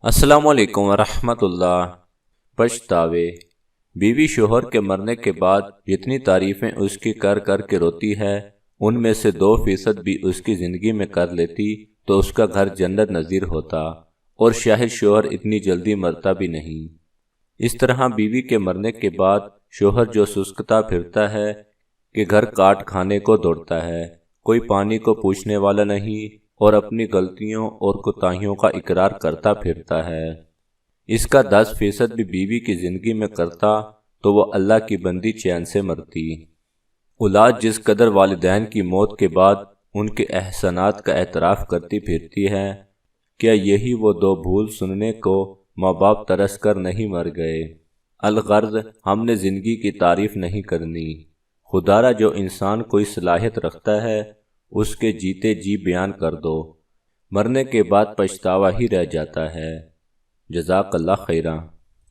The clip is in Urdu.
السلام علیکم ورحمۃ اللہ۔ پچھتاوے۔ بیوی شوہر کے مرنے کے بعد جتنی تعریفیں اس کی کر کر کے روتی ہے ان میں سے 2% بھی اس کی زندگی میں کر لیتی تو اس کا گھر جنت نظیر ہوتا، اور شاہد شوہر اتنی جلدی مرتا بھی نہیں۔ اس طرح بیوی کے مرنے کے بعد شوہر جو سسکتا پھرتا ہے کہ گھر کاٹ کھانے کو دوڑتا ہے، کوئی پانی کو پوچھنے والا نہیں، اور اپنی غلطیوں اور کوتاہیوں کا اقرار کرتا پھرتا ہے۔ اس کا 10% بھی بیوی کی زندگی میں کرتا تو وہ اللہ کی بندی چین سے مرتی۔ اولاد جس قدر والدین کی موت کے بعد ان کے احسانات کا اعتراف کرتی پھرتی ہے، کیا یہی وہ 2 بھول سننے کو ماں باپ ترس کر نہیں مر گئے؟ الغرض ہم نے زندگی کی تعریف نہیں کرنی، خدارا جو انسان کوئی صلاحیت رکھتا ہے اس کے جیتے جی بیان کر دو، مرنے کے بعد پچھتاوا ہی رہ جاتا ہے۔ جزاک اللہ خیرا۔